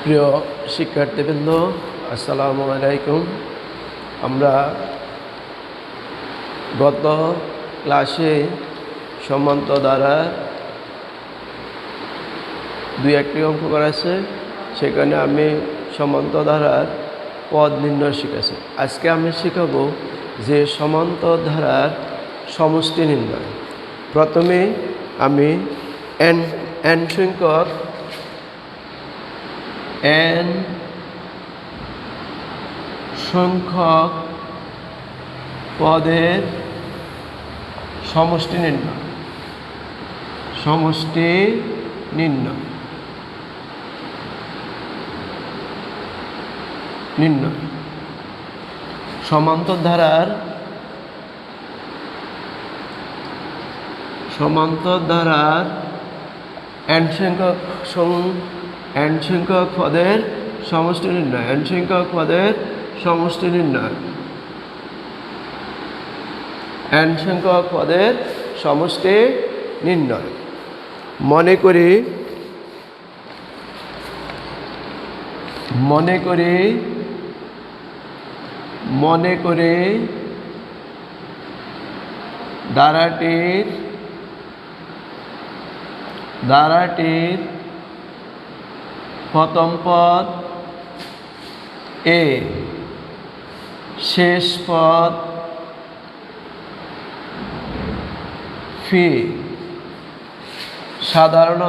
প্রিয় শিক্ষার্থীবৃন্দ, আসসালামু আলাইকুম। আমরা গত ক্লাসে সমান্ত দ্বারা দুই একটি অঙ্ক করেছে, সেখানে আমি সমান্ত ধারার পদ নির্ণয় শিখেছি। আজকে আমি শিখাবো যে সমান্ত ধারার সমষ্টি নির্ণয়। প্রথমে আমি n সংখ্যক পদের সমষ্টি নির্ণয় সমান্তর ধারার n সংখ্যক পদের সমষ্টি নির্ণয়। মনে করি ধারাটির প্রথম পদ a, শেষ পদ φ, সাধারণ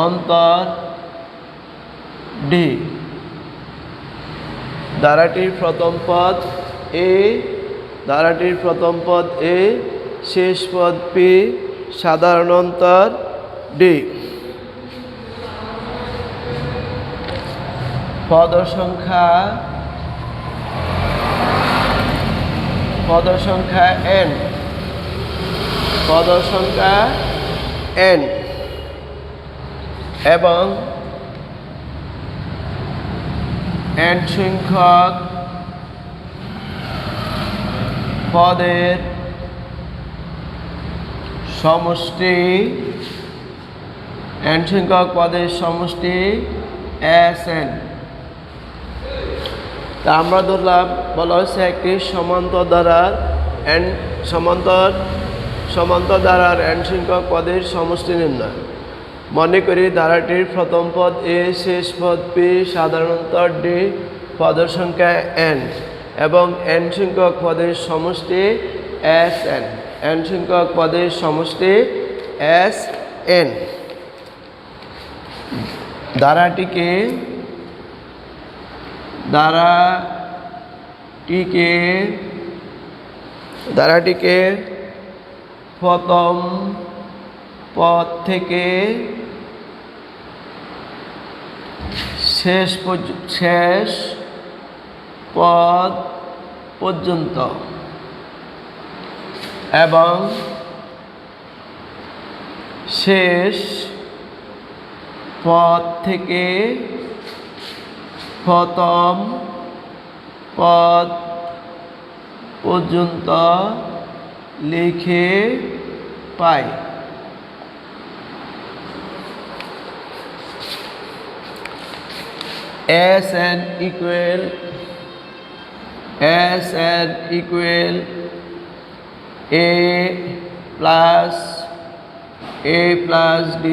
অন্তর d। ধারাটির প্রথম পদ a, শেষ পদ p, সাধারণ অন্তর d। পদ সংখ্যা n এবং n সংখ্যক পদের সমষ্টি Sn। তা আমরা ধরলাম, বলা হয়েছে একটি সমান্তর ধারার n সংখ্যক পদের সমষ্টি নির্ণয়। মনে করি ধারাটির প্রথম পদ a, শেষ পদ p, সাধারণ অন্তর d, পদের সংখ্যা n এবং n সংখ্যক পদের সমষ্টি Sn। ধারাটিকে প্রথম পদ থেকে শেষ পদ পর্যন্ত এবং শেষ পদ থেকে প্রথম পদ পর্যন্ত লিখে পাই। Sn equal a plus d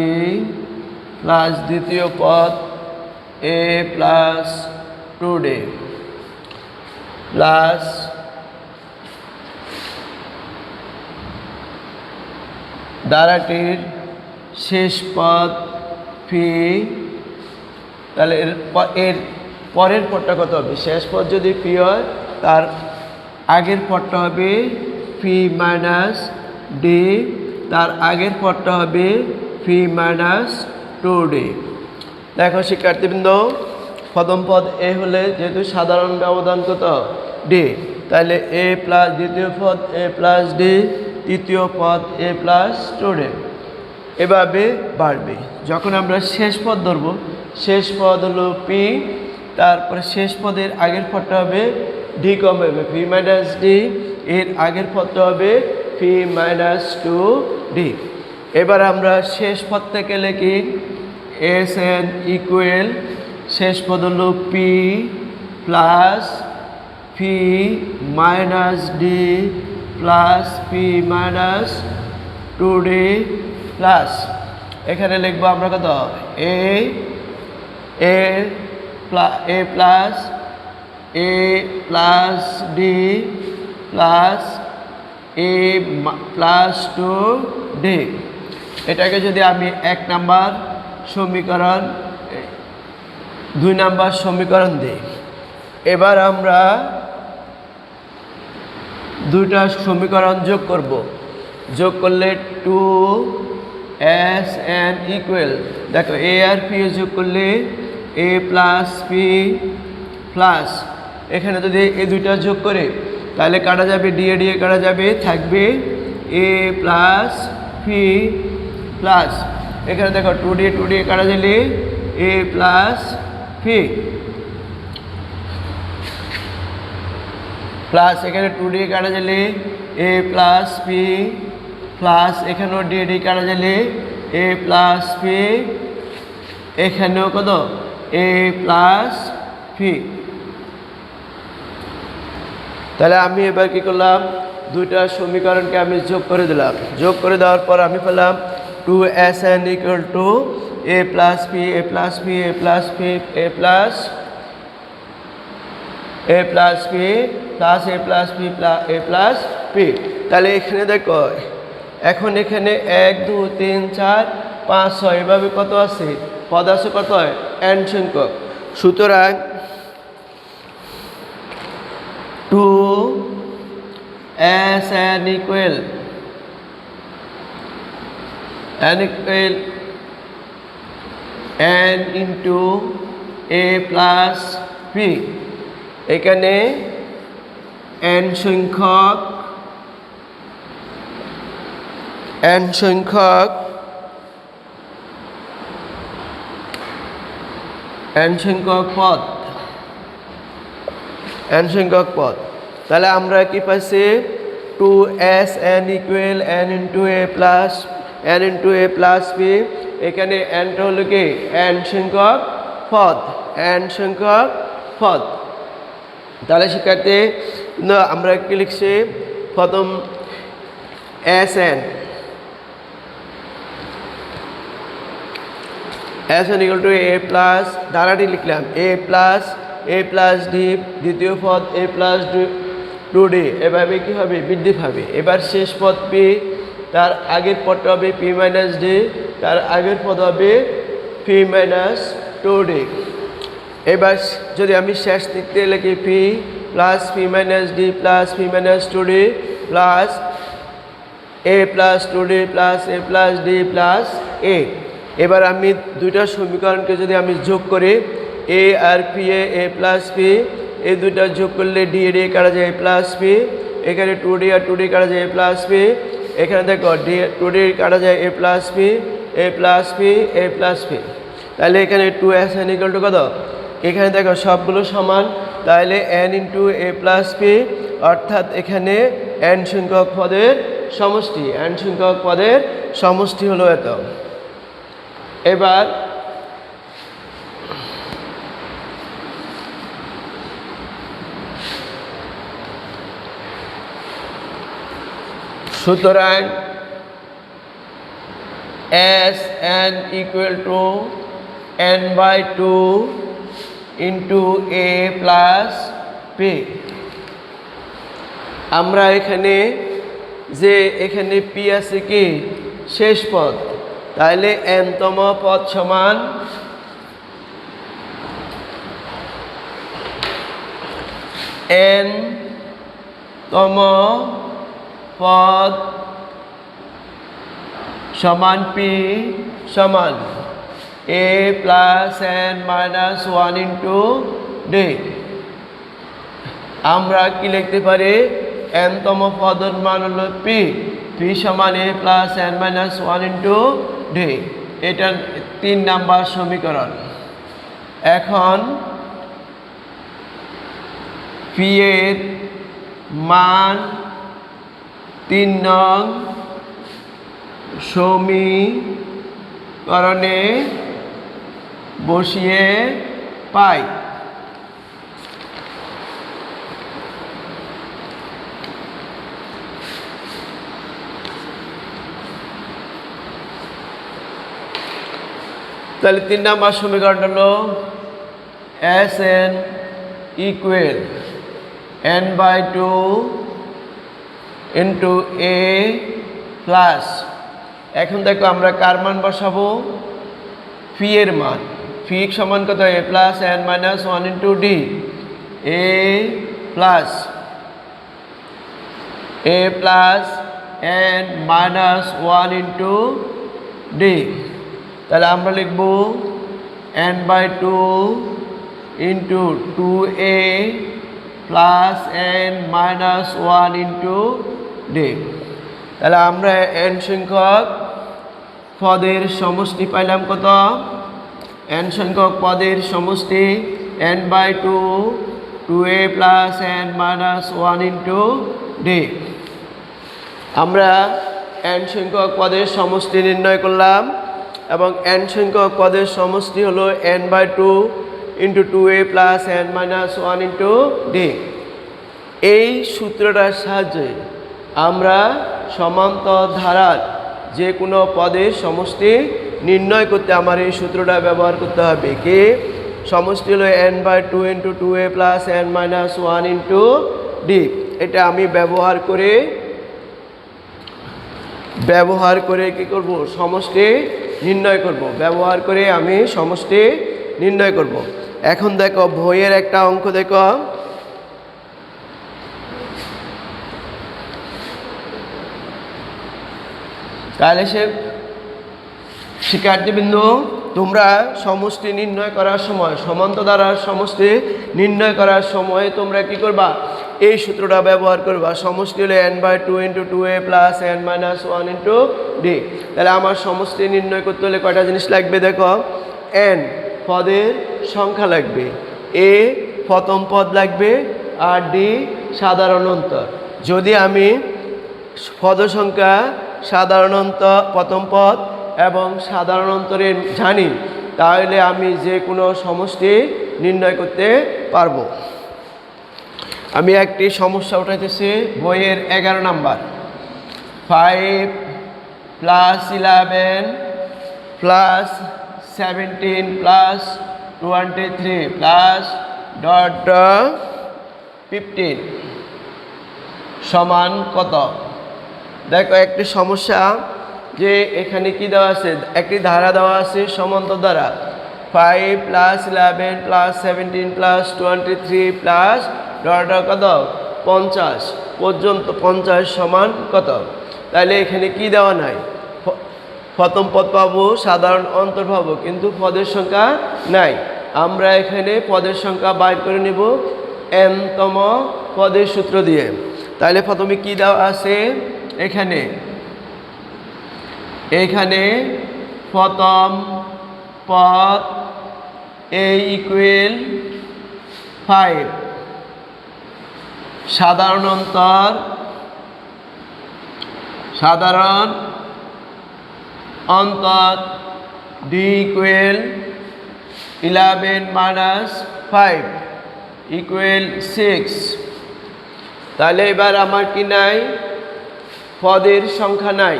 plus দ্বিতীয় পদ a plus 2d plus ধারাটির শেষ পদ φ। তাহলে এর পরের পদটা কত হবে? শেষ পদ যদি p হয়, তার আগের পদটা হবে φ মাইনাস d, তার আগের পদটা হবে φ মাইনাস 2d। দেখো শিক্ষার্থীবৃন্দ, প্রথম পদ a হলে যেহেতু সাধারণ ব্যবধান কত d, তাহলে a প্লাস দ্বিতীয় পদ a প্লাস d, তৃতীয় পদ a প্লাস 2d, এভাবে বাড়বে। যখন আমরা শেষ পদ ধরবো, শেষ পদ হলো p, তারপরে শেষ পদের আগের পদটা হবে d কম হবে, p মাইনাস d, এর আগের পদটা হবে p p minus two d. এবার আমরা শেষ পদ থেকে লিখি এস এন ইকুয়াল শেষ পদ হলো p plus P minus D plus P minus two D plus এখানে লিখবো আমরা কত a plus D plus A plus two d. এটাকে যদি আমি 1 নাম্বার সমীকরণ 2 নাম্বার সমীকরণ দিই, এবার আমরা দুইটা সমীকরণ যোগ করব। যোগ করলে 2SN ইকুয়াল দেখো এ আর পি যোগ করলে এ প্লাস পি প্লাস এখানে যদি এই দুইটা যোগ করে তাহলে কাটা যাবে ডিএ ডিএ কাটা যাবে, থাকবে এ প্লাস পি প্লাস এখানে দেখো টু ডি কাটা গেলে এ প্লাস পি প্লাস এখানে টু ডি কাটা গেলে এ প্লাস পি প্লাস এখানেও ডি কাটা গেলে এ প্লাস পি এখানেও কত এ প্লাস পি। তাহলে আমি এবার কি করলাম দুইটা সমীকরণকে আমি যোগ করে দিলাম। যোগ করে দেওয়ার পর আমি পেলাম 2SN equal to A plus P A plus P A plus P A plus P plus A plus P A plus P. তাহলে এখানে দেখো এখন এখানে 1 2 3 4 5 6 এভাবে কত আছে পদ আছে কত n সংখ্যক। সুতরাং 2SN ইকুয়াল n ইন্টু এ প্লাস পি। এখানে n সংখ্যক পদ। তাহলে আমরা কি পাইছি 2SN ইকুয়াল n ইন্টু এ প্লাস পি। এখানে nটা হলো কি n সংখ্যক পদ। তাহলে শিক্ষার্থী আমরা কি লিখছি প্রথম SN equal to A plus ধারাটি লিখলাম এ প্লাস ডি দ্বিতীয় পদ এ প্লাস টু ডি এভাবে কি হবে বৃদ্ধি পাবে। এবার শেষ পদ পি তার আগের পদটা হবে পি মাইনাস ডি তার আগের পদ হবে পি মাইনাস টু ডি। এবার যদি আমি শেষ দিক থেকে লিখি P plus P minus D plus P minus two D plus A plus two D plus A plus D plus A. এবার আমি দুইটা সমীকরণকে যদি আমি যোগ করি এ আর পি এ প্লাস পি এই দুইটা যোগ করলে ডি কাটা যায় এ প্লাস পি। এখানে টু ডি আর টু ডি কাটা যায় এ প্লাস পি। এখানে দেখো টু ডি কাটা যায় A plus P A plus P A plus P. তাহলে এখানে 2SN ইকুয়াল টু কত এখানে দেখো সবগুলো সমান। তাহলে n ইন্টু এ প্লাস পি অর্থাৎ এখানে n সংখ্যক পদের সমষ্টি হলো এত। এবার সুতরাং SN equal to n/2 into A plus P. আমরা এখানে পি আছে কি শেষ পদ, তাহলে n-তম পদ সমান n-তম পদ সমান পি সমান A plus n minus 1 into D. আমরা কি লিখতে পারি n-তম পদের মান হলো পি সমান A plus n minus 1 into D. এটা 3 নাম্বার সমীকরণ। এখন পি এর মান 3 নং সমীকরণে বসিয়ে পাই। তাহলে 3 নম্বর সমীকরণ হলো Sn equal n/2 into a plus, এখন দেখো আমরা কার মান বসাবো, ফি এর মান। ফি সমান কত, a plus n minus 1 into D, a plus n minus 1 into D. তাহলে আমরা লিখব n/2 into 2a plus n minus 1 into D. তাহলে আমরা n সংখ্যক পদের সমষ্টি পাইলাম কত, n সংখ্যক পদের সমষ্টি n/2 2a plus n minus 1 into D. আমরা n সংখ্যক পদের সমষ্টি নির্ণয় করলাম এবং n সংখ্যক পদের সমষ্টি হলো n/2 into 2a plus n minus 1 into D. এই সূত্রটার সাহায্যে আমরা সমান্তর ধারার যে কোনো পদের সমষ্টি নির্ণয় করতে আমার এই সূত্রটা ব্যবহার করতে হবে। কি সমষ্টি হলো n/2 into 2a plus n minus 1 into D. এটা আমি ব্যবহার করে কি করব, সমষ্টি নির্ণয় করব। ব্যবহার করে আমি সমষ্টি নির্ণয় করব। এখন দেখো বইয়ের একটা অঙ্ক দেখো, তাহলে সে শিক্ষার্থীবৃন্দ, তোমরা সমষ্টি নির্ণয় করার সময়, সমান্তর ধারার সমষ্টি নির্ণয় করার সময় তোমরা কি করবা, এই সূত্রটা ব্যবহার করবা। সমষ্টি হলো n/2 into 2a plus n minus 1 into D. তাহলে আমার সমষ্টি নির্ণয় করতে হলে কয়টা জিনিস লাগবে দেখো, n পদের সংখ্যা লাগবে, a প্রথম পদ লাগবে, আর ডি সাধারণ অন্তর। যদি আমি পদ সংখ্যা, সাধারণ অন্তর, প্রথম পদ এবং সাধারণ অন্তরের জানি, তাহলে আমি যে কোনো সমষ্টি নির্ণয় করতে পারবো। আমি একটি সমস্যা উঠাইতেছি বইয়ের 11 number. 5 plus 11 plus 17 plus 23 plus dot 15 সমান কত? দেখো একটি সমস্যা, যে এখানে কি দেওয়া আছে, একটি ধারা দেওয়া আছে সমান্তর ধারা 5 প্লাস 11 প্লাস 17 প্লাস 23 প্লাস কত 50 পর্যন্ত, 50 সমান কত? তাহলে এখানে কি দেওয়া নাই, প্রথম পদ পাবো, সাধারণ অন্তর পাবো, কিন্তু পদের সংখ্যা নাই। আমরা এখানে পদের সংখ্যা বাইর করে নেব n-তম পদের সূত্র দিয়ে। তাহলে প্রথমে কি দেওয়া আছে, এখানে প্রথম পদ a ইকুয়াল 5, সাধারণ অন্তর d ইকুয়াল 11 মাইনাস 5 ইকুয়াল 6। তাহলে এবার আমার কি নাই, পদের সংখ্যা নাই।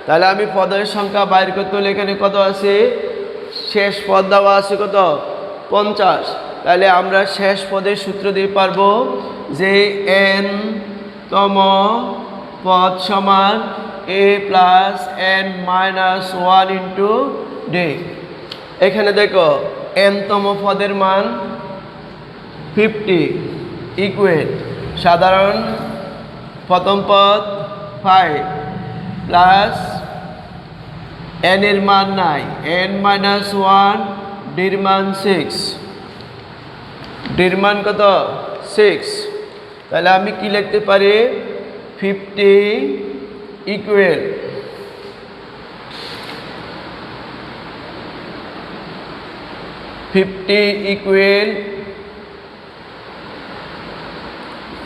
তাহলে আমি পদের সংখ্যা বাইর করতে হলে এখানে কত আছে, শেষ পদ দেওয়া আছে কত 50। তাহলে আমরা শেষ পদের সূত্র দিয়ে পারবো যে n-তম পদ সমান a plus n minus 1 into D. এখানে দেখো n-তম পদের মান 50 ইকুয়াল সাধারণ প্রথম পদ 5 প্লাস n এর মান নাই, n মাইনাস 1, ডির মান 6, ডির মান কত 6। তাহলে আমি কি লিখতে পারি, 50 ইকুয়াল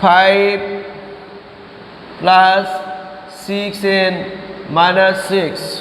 5 প্লাস 6n minus 6